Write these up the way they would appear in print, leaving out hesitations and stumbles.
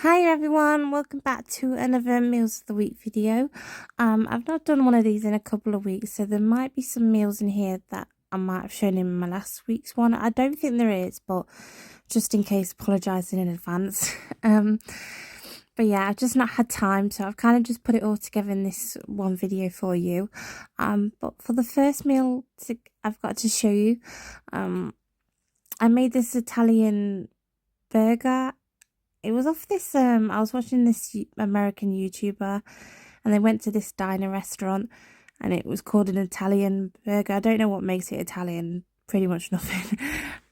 Hi everyone, welcome back to another Meals of the Week video. I've not done one of these in a couple of weeks, so there might be some meals in here that I might have shown in my last week's one. I don't think there is, but just in case, apologising in advance. But yeah, I've just not had time, so I've kind of just put it all together in this one video for you. But for the first meal I've got to show you, I made this Italian burger. It was off this, I was watching this American YouTuber and they went to this diner restaurant and it was called an Italian burger. I don't know what makes it Italian, pretty much nothing.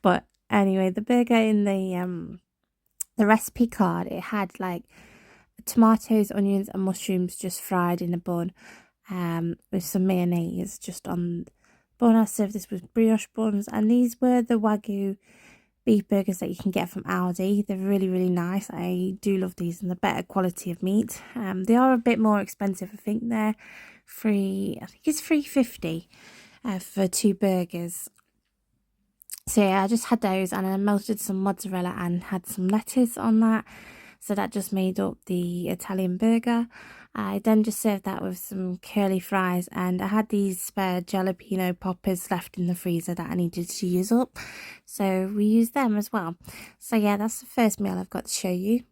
But anyway, the burger in the recipe card, it had like tomatoes, onions and mushrooms just fried in a bun with some mayonnaise just on the bun. I served this with brioche buns, and these were the Wagyu beef burgers that you can get from Aldi. They're really, really nice. I do love these and the better quality of meat. They are a bit more expensive. I think they're it's $3.50 for 2 burgers. So yeah, I just had those and I melted some mozzarella and had some lettuce on that. So that just made up the Italian burger. I then just served that with some curly fries, and I had these spare jalapeno poppers left in the freezer that I needed to use up. So we used them as well. So yeah, that's the first meal I've got to show you.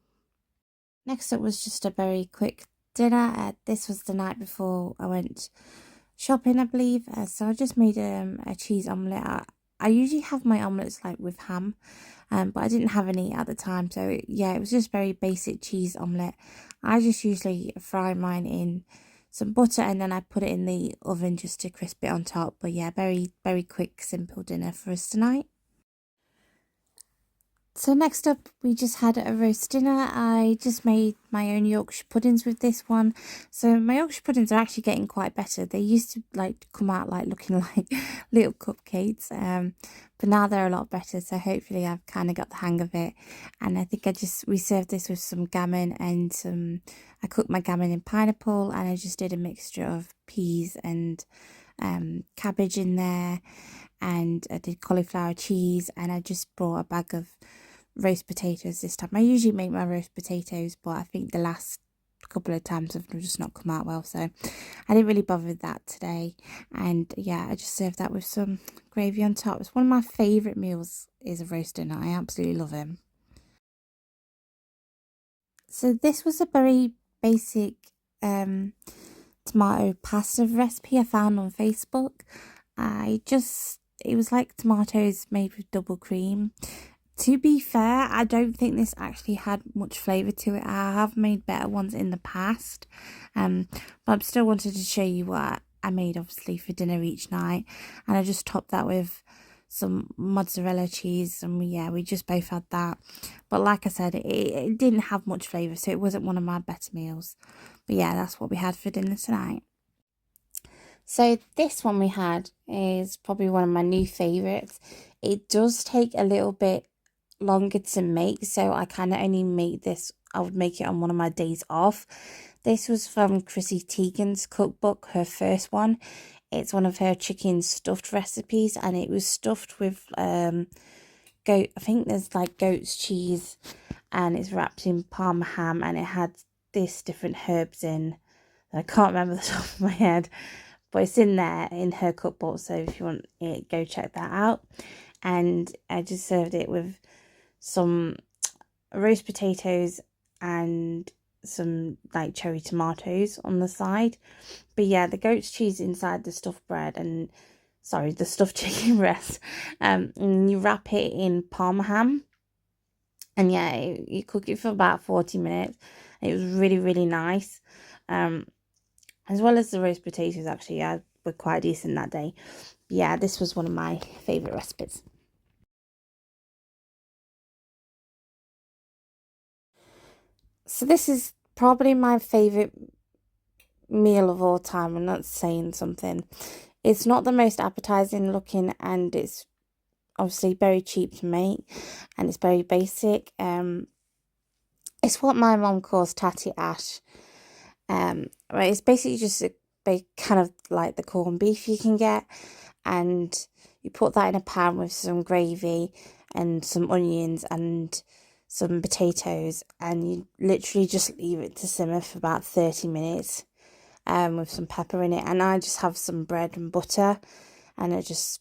Next up was just a very quick dinner. This was the night before I went shopping, I believe. So I just made a cheese omelette. I usually have my omelettes like with ham, but I didn't have any at the time. So yeah, it was just very basic cheese omelette. I just usually fry mine in some butter and then I put it in the oven just to crisp it on top. But yeah, very, very quick, simple dinner for us tonight. So next up, we just had a roast dinner. I just made my own Yorkshire puddings with this one. So my Yorkshire puddings are actually getting quite better. They used to like come out like looking like little cupcakes, but now they're a lot better. So hopefully I've kind of got the hang of it. And I think we served this with some gammon and I cooked my gammon in pineapple, and I just did a mixture of peas and cabbage in there, and I did cauliflower cheese, and I just brought a bag of roast potatoes this time. I usually make my roast potatoes, but I think the last couple of times have just not come out well, so I didn't really bother with that today. And yeah, I just served that with some gravy on top. It's one of my favourite meals, is a roast dinner. I absolutely love it. So this was a very basic tomato pasta recipe I found on Facebook. It was like tomatoes made with double cream. To be fair, I don't think this actually had much flavour to it. I have made better ones in the past, but I still wanted to show you what I made, obviously, for dinner each night. And I just topped that with some mozzarella cheese, and we just both had that. But like I said, it didn't have much flavour, so it wasn't one of my better meals. But yeah, that's what we had for dinner tonight. So this one we had is probably one of my new favourites. It does take a little bit longer to make, so I kind of only make this, I would make it on one of my days off. This was from Chrissy Teigen's cookbook, her first one. It's one of her chicken stuffed recipes, and it was stuffed with goat, I think there's like goat's cheese, and it's wrapped in parma ham, and it had this different herbs in. I can't remember the top of my head, but it's in there in her cookbook, so if you want it, go check that out. And I just served it with some roast potatoes and some like cherry tomatoes on the side. But yeah, the goat's cheese inside the stuffed bread, and sorry, the stuffed chicken breast, and you wrap it in parma ham, and yeah, you cook it for about 40 minutes. It was really, really nice, as well as the roast potatoes. Actually, yeah, were quite decent that day. But yeah, this was one of my favorite recipes. So this is probably my favorite meal of all time, and that's saying something. It's not the most appetizing looking, and it's obviously very cheap to make, and it's very basic. It's what my mom calls tatty ash. Right, it's basically just a kind of like the corned beef you can get, and you put that in a pan with some gravy and some onions and some potatoes, and you literally just leave it to simmer for about 30 minutes with some pepper in it. And I just have some bread and butter, and I just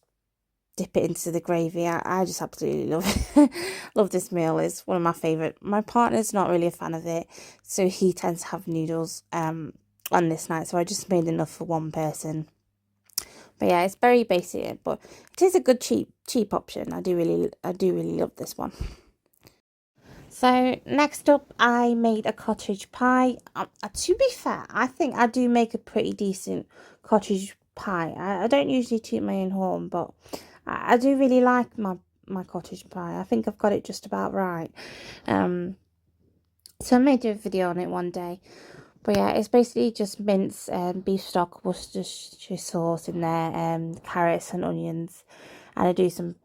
dip it into the gravy. I just absolutely love it. Love this meal. It's one of my favourite. My partner's not really a fan of it, so he tends to have noodles on this night, so I just made enough for one person. But yeah, it's very basic, but it is a good cheap option. I do really love this one. So next up, I made a cottage pie. To be fair, I think I do make a pretty decent cottage pie. I don't usually toot my own horn, but I do really like my cottage pie. I think I've got it just about right. So I may do a video on it one day. But yeah, it's basically just mince beef stock, Worcestershire sauce in there, carrots and onions, and I do some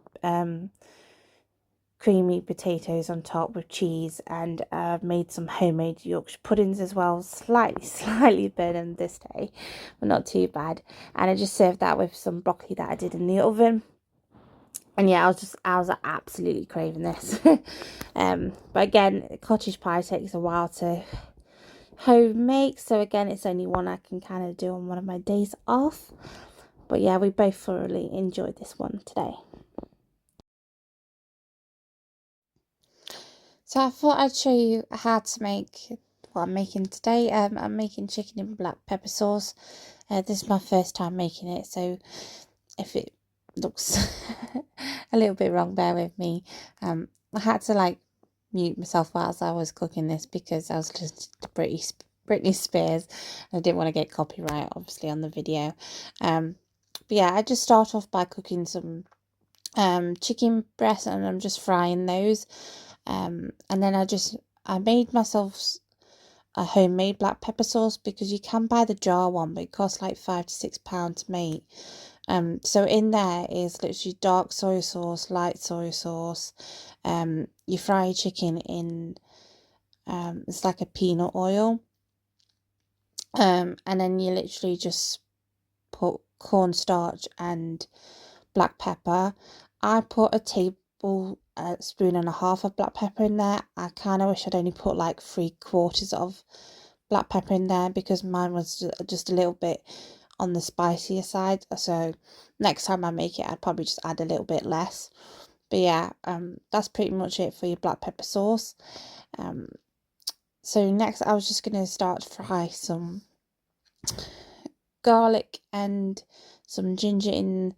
creamy potatoes on top with cheese, and I've made some homemade Yorkshire puddings as well, slightly burnt this day, but not too bad. And I just served that with some broccoli that I did in the oven. And yeah, I was absolutely craving this. But again, cottage pie takes a while to home make, so again, it's only one I can kind of do on one of my days off. But yeah, we both thoroughly enjoyed this one today. So I thought I'd show you how to make what I'm making today. I'm making chicken in black pepper sauce. This is my first time making it, so if it looks a little bit wrong, bear with me. I had to mute myself whilst I was cooking this because I was just Britney Spears. I didn't want to get copyright, obviously, on the video. But yeah, I just start off by cooking some chicken breasts, and I'm just frying those. And then I made myself a homemade black pepper sauce, because you can buy the jar one, but it costs like £5 to £6 to make. So in there is literally dark soy sauce, light soy sauce. You fry your chicken in it's like a peanut oil. And then you literally just put cornstarch and black pepper. I put a tablespoon and a half of black pepper in there. I kind of wish I'd only put like 3/4 of black pepper in there, because mine was just a little bit on the spicier side. So next time I make it, I'd probably just add a little bit less. But yeah, that's pretty much it for your black pepper sauce. So next I was just going to start to fry some garlic and some ginger in,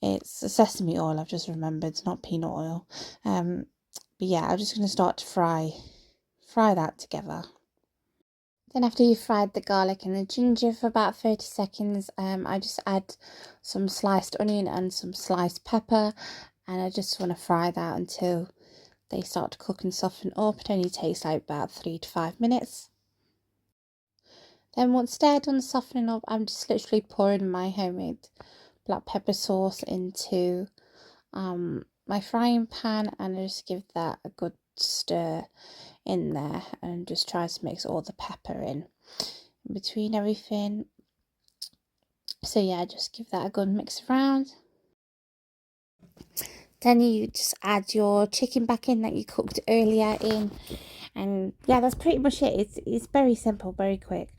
it's a sesame oil, I've just remembered, it's not peanut oil. But yeah, I'm just going to start to fry that together. Then after you've fried the garlic and the ginger for about 30 seconds, I just add some sliced onion and some sliced pepper, and I just want to fry that until they start to cook and soften up. It only takes like about 3 to 5 minutes. Then once they're done softening up, I'm just literally pouring my homemade black pepper sauce into my frying pan, and I just give that a good stir in there, and just try to mix all the pepper in between everything. So yeah, just give that a good mix around. Then you just add your chicken back in that you cooked earlier in, and yeah, that's pretty much it. It's very simple, very quick,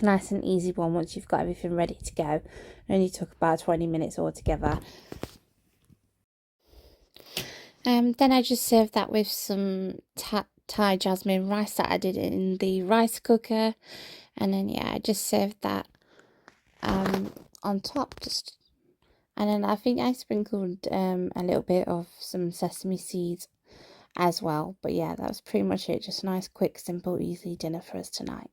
nice and easy one once you've got everything ready to go. It only took about 20 minutes altogether. Then I just served that with some Thai jasmine rice that I did in the rice cooker, and then yeah, I just served that on top, and then I think I sprinkled a little bit of some sesame seeds as well. But yeah, that was pretty much it. Just a nice, quick, simple, easy dinner for us tonight.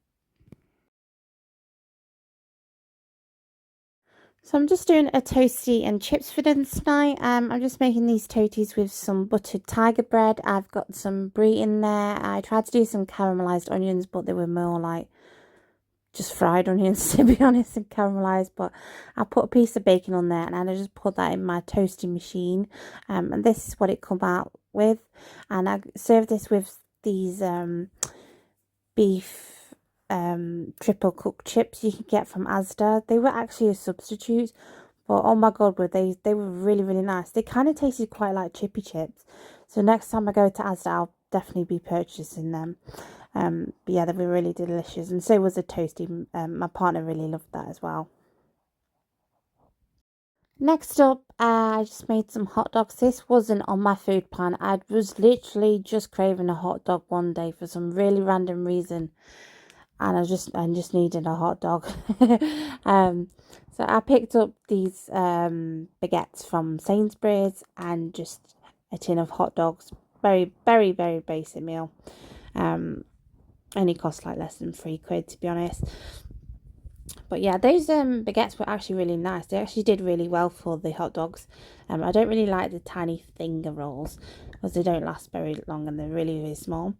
So I'm just doing a toasty and chips for dinner tonight. I'm just making these toasties with some buttered tiger bread. I've got some brie in there. I tried to do some caramelized onions, but they were more like just fried onions, to be honest, and caramelized. But I put a piece of bacon on there, and I just put that in my toasting machine. And this is what it come out with. And I served this with these beef triple cooked chips you can get from Asda. They were actually a substitute, But oh my god, they were really, really nice. They kind of tasted quite like chippy chips. So next time I go to Asda, I'll definitely be purchasing them. But yeah, they were really delicious, and so was the Toasty. My partner really loved that as well. Next up, I just made some hot dogs. This wasn't on my food plan. I was literally just craving a hot dog one day for some really random reason, and I just needed a hot dog. um, so I picked up these baguettes from Sainsbury's and just a tin of hot dogs. Very, very, very basic meal. Only cost like less than £3 to be honest. But yeah, those baguettes were actually really nice. They actually did really well for the hot dogs. I don't really like the tiny finger rolls because they don't last very long and they're really, really small.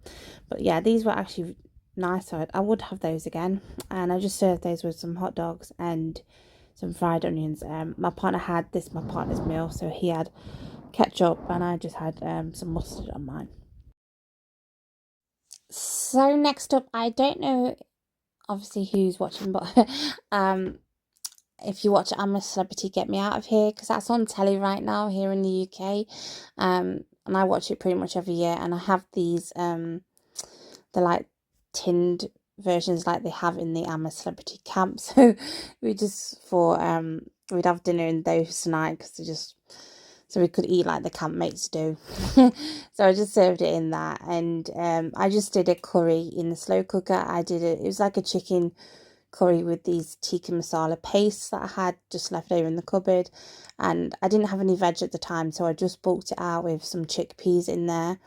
But yeah, these were actually nice. So I would have those again. And I just served those with some hot dogs and some fried onions. My partner had this, my partner's meal. So he had ketchup and I just had some mustard on mine. So next up, I don't know obviously who's watching, but if you watch I'm a Celebrity, Get Me Out of Here, because that's on telly right now here in the UK. And I watch it pretty much every year, and I have these the like tinned versions like they have in the I'm a Celebrity camp. So we just we'd have dinner in those tonight because they just so we could eat like the campmates do. So I just served it in that, and I just did a curry in the slow cooker. It was like a chicken curry with these tikka masala pastes that I had just left over in the cupboard, and I didn't have any veg at the time, so I just bulked it out with some chickpeas in there,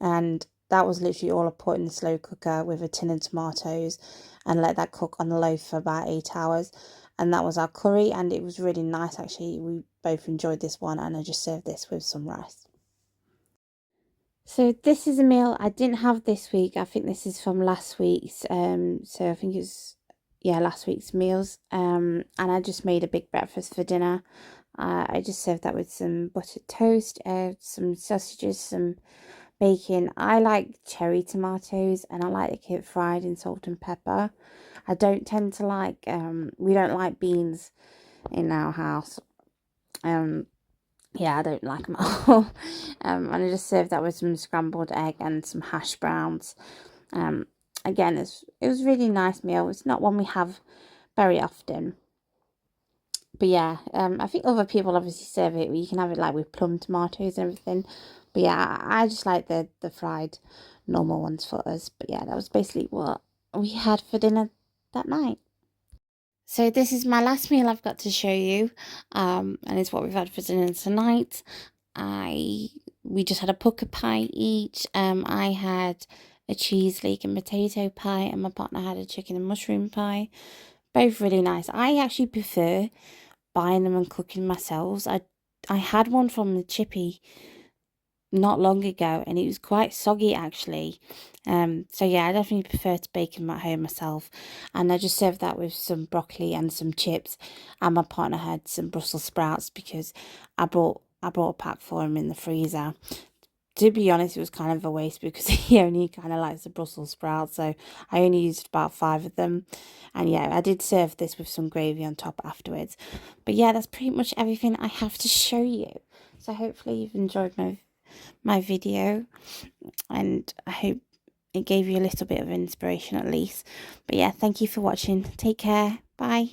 and that was literally all I put in the slow cooker with a tin of tomatoes and let that cook on the low for about 8 hours. And that was our curry, and it was really nice actually. We both enjoyed this one, and I just served this with some rice. So this is a meal I didn't have this week. I think this is from last week's. So I think it's yeah, last week's meals. And I just made a big breakfast for dinner. I just served that with some buttered toast, some sausages, some bacon. I like cherry tomatoes, and I like it fried in salt and pepper. I don't tend to like we don't like beans in our house. Yeah, I don't like them at all. And I just served that with some scrambled egg and some hash browns. Again, it was a really nice meal. It's not one we have very often. But yeah, I think other people obviously serve it. You can have it like with plum tomatoes and everything. But yeah, I just like the fried normal ones for us. But yeah, that was basically what we had for dinner that night. So this is my last meal I've got to show you, and it's what we've had for dinner tonight. We just had a pucker pie each. I had a cheese, leek and potato pie, and my partner had a chicken and mushroom pie. Both really nice. I actually prefer buying them and cooking myself. I had one from the chippy not long ago, and it was quite soggy actually. So yeah, I definitely prefer to bake them at home myself. And I just served that with some broccoli and some chips, and my partner had some Brussels sprouts because I brought a pack for him in the freezer. To be honest, it was kind of a waste because he only kind of likes the Brussels sprouts, so I only used about 5 of them. And yeah, I did serve this with some gravy on top afterwards. But yeah, that's pretty much everything I have to show you. So hopefully you've enjoyed my video, and I hope it gave you a little bit of inspiration at least. But yeah, thank you for watching. Take care. Bye.